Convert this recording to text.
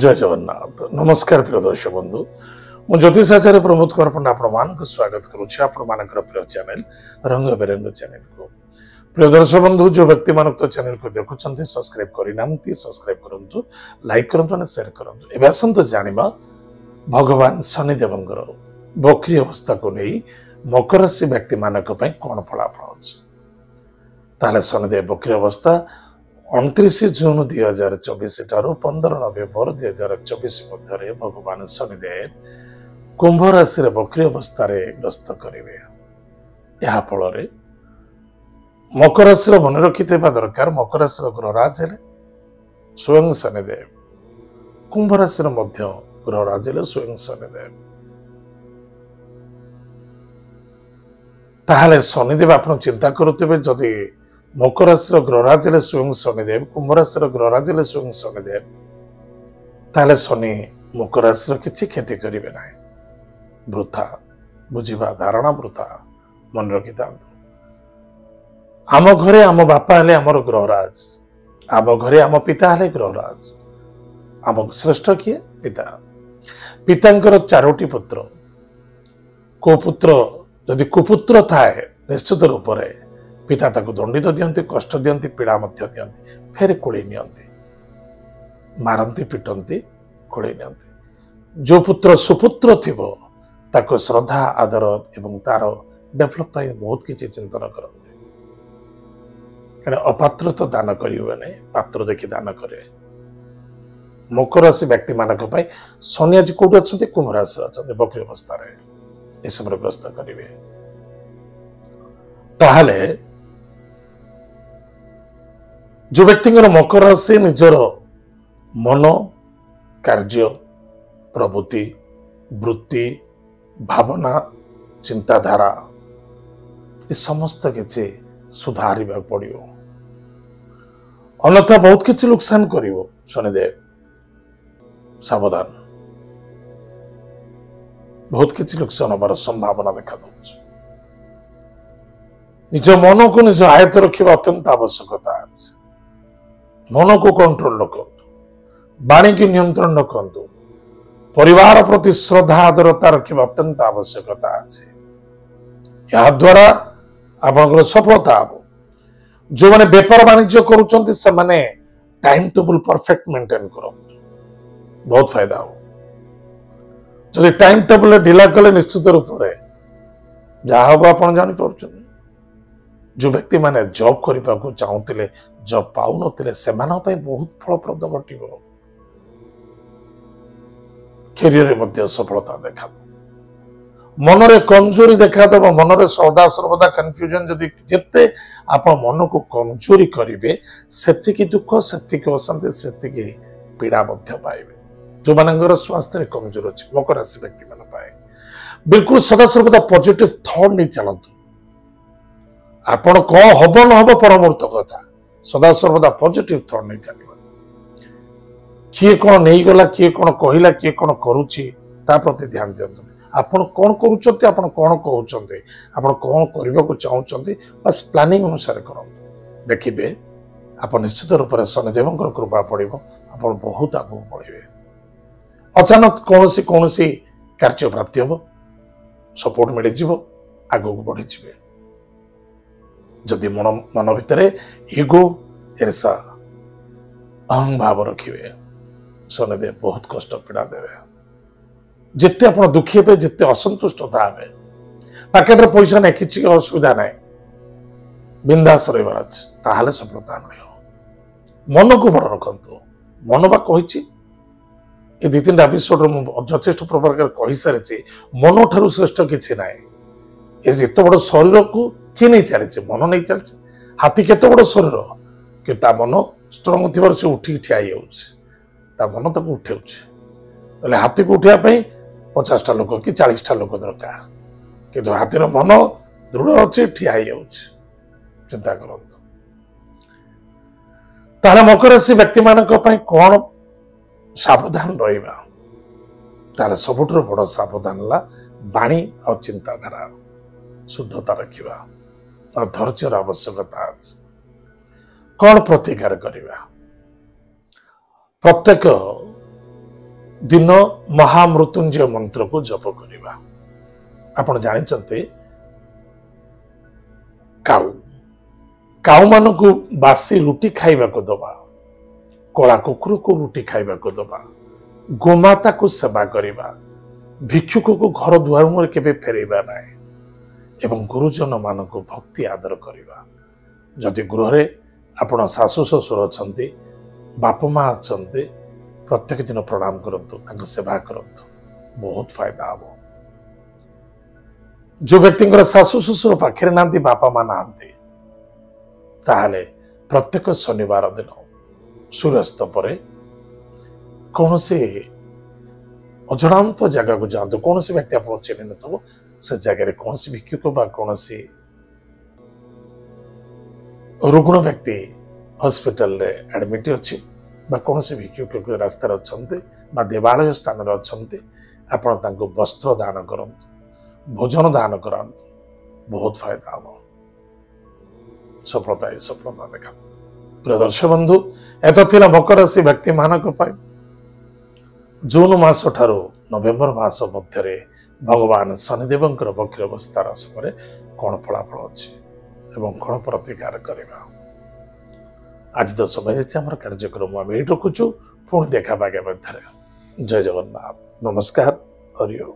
जय जगन्नाथ नमस्कार प्रिय दर्शक बंधु मु ज्योतिष आचार्य प्रमोद कुमार पंडा आपण स्वागत करुच्ची आपण प्रिय चैनल रंग बेरंग चैनल को प्रिय दर्शक बंधु जो व्यक्ति मान तो चैनल को देखुं सब्सक्राइब करना सब्सक्राइब करूँ लाइक करूँ शेयर करूँ एवं आसतु जाना भगवान शनिदेवर बकरी अवस्था को नहीं मकर राशि व्यक्ति मान कौन फलाफल अच्छे शनिदेव बकरी अवस्था 29 जून 2024 ठारू 15 नवेम्बर 2024 मध्य भगवान शनिदेव कुंभ राशि बकरी अवस्था ग्रस्त करेंगे। यह फल मकर राशि मन रखि दरकार मकर राशि ग्रहराज स्वयं शनिदेव कुंभ राशि ग्रहराज स्वयं शनिदेव ताहले शनिदेव आप चिंता करुवे जदि मकर राशि ग्रहराज स्वयं शनिदेव कुंभ राशि ग्रहराज स्वयं शनिदेव ताले शनि मकर राशि किसी क्षति करेंगे ना वृथा बुझा धारणा वृथा मन रखि था आम घरे आम बापा हेले आमर ग्रहराज आम घरे आम पिता हेले ग्रहराज आम श्रेष्ठ किए पिता पितांकर चारोटी पुत्र को पुत्र यदि कुपुत्र थाए निश्चित रूप से पिता ताको दंडित दियंती कष्ट दियंती पीड़ा मध्य दियंती फेर कोड़े नियंती मारंती पिटंती कोड़े नियंती जो पुत्र सुपुत्र थिबो ताको श्रद्धा आदर एवं तार डेभलप बहुत किसी चिंतन करते कहीं अपात्र तो दान करें पात्र देखि दान करे मकर राशि व्यक्ति मानक शनि आज कौट अच्छा कुंभ राशि अच्छा बकरी अवस्था इस समय ग्रस्त करेंगे ताहले जो व्यक्ति मकर राशि निजर मन कार्य प्रवृत्ति वृत्ति भावना चिंताधारा ये समस्त किसी सुधार पड़ो अन्यथा बहुत किसी नुकसान कर शनिदेव सावधान बहुत किसी नुकसान हमार संभावना देखा दूसरी निज मन को निज आयत रखा अत्यंत आवश्यकता है मन को कंट्रोल रखु वाणी की नियंत्रण रखु परिवार प्रति श्रद्धा आदरता रखा अत्यंत आवश्यकता अच्छे या द्वारा आपंकर सफलता हम जो मैंने बेपार वाणिज्य करुँचे टाइम टेबल परफेक्ट मेंटेन कर बहुत फायदा हो जदि टाइम टेबल ढिला कले निश्चित रूप से जहाँ हम आप जापर जो व्यक्ति माने जॉब करने को चाहूले जॉब पाऊन से बहुत फलप्रद घट कैरियर सफलता देखा मनरे कमजोरी देखा मनरे सदा सर्वदा कन्फ्यूजन जदि जिते आप मन को कमजोरी करेंगे से दुख से अशांति से पीड़ा पाइबे जो मान स्वास्थ्य कमजोर अच्छे मकर राशि व्यक्ति मान बिल्कुल सदा सर्वदा पॉजिटिव थॉट नहीं चलतु आपण कौन हम न हम परमुहूर्त कथा सदा सर्वदा पॉजिटिव थॉट नहीं चल किए कौन नहीं गला किए कौन कहला किए कौन करुच्ची प्रति ध्यान दिंतु आपण कौन करुँच आप कौन कहते आप कौन करने को चाहते बस प्लानिंग अनुसार कर देखिए आप निश्चित रूप से शनिदेव कृपा पड़ो आप बहुत आगे बढ़े अचानक कौन कार्य प्राप्ति हम सपोर्ट मिल जाव आग को बढ़ी जाए जदि मन भितर इगो ईर्षा अहं भाव रखिए शनिदेव बहुत कष्ट पीड़ा देवे जिते आप दुखी हे जिते असंतुष्टता हे पैकेट पैसा नहीं किसी असुविधा ना बिंदास रहा सफलता मिल मन को बड़ रखु मन बा कही ये दु तीन एपिसोड यथेष प्रकार कही सारी मन ठार श्रेष्ठ किसी ना ये जिते बड़ शरीर को किए नहीं चली मन नहीं चलती हाथी केते बड़ शरीर कि मन स्ट्रंग थी से उठी ठिया मन तक उठे हाथी को उठापी 50टा लोक कि 40टा लोक दरकार कि हाथीर मन दृढ़ अच्छे ठिया चिंता कर मकर राशि व्यक्ति मान कौन सावधान रहा सबुठ बड़ सावधान वाणी और चिंताधारा शुद्धता रखा और धैर्यर आवश्यकता अच्छे कौन प्रतिकार करवा प्रत्येक दिन महामृत्युंजय मंत्र को जप करवा। आपण जानते काऊ काऊ मान को बासी रुटी खाइबा को दबा, कला कुकुर को रुटी खाइबा को दबा, गोमाता को सेवा करवा, भिक्षुक को घर दुआर मुहर केबे फेरैबा ना, एवं गुरुजन मान को भक्ति आदर करवा। जदि गृह आपण शाशु ससुर अच्छा, बाप माँ अच्छा, प्रत्येक दिन प्रणाम करंतु, सेवा करंतु, बहुत फायदा हम। जो व्यक्ति शाशु ससुर पाखे ना, बापा माँ ना, ताहले प्रत्येक शनिवार दिन सूर्यास्त पर कौन से अजणांत जगह को जातु, कौन सी व्यक्ति आप चिन्ह न से जगह कौन सी भिक्षुक बा कौन सी रुग्ण व्यक्ति हॉस्पिटल रे एडमिट अच्छी कौन सी भिक्षुक रास्ता अच्छा देवालय स्थान आपण वस्त्र दान करंतु, भोजन दान करंतु, बहुत फायदा हम। सफलता सफलता देखा। प्रिय दर्शक बंधु, एत मकर राशि व्यक्ति मानक जून मास ठारू नवेम्बर मास मध्य भगवान शनिदेव वक्र अवस्थार समय कौन फलाफल अच्छे एवं कौन प्रतिकार करवा। आज तो समय आम कार्यक्रम आम ये रखुचु, पुणी देखा बागे मध्य। जय जगन्नाथ, नमस्कार, हरि ओम।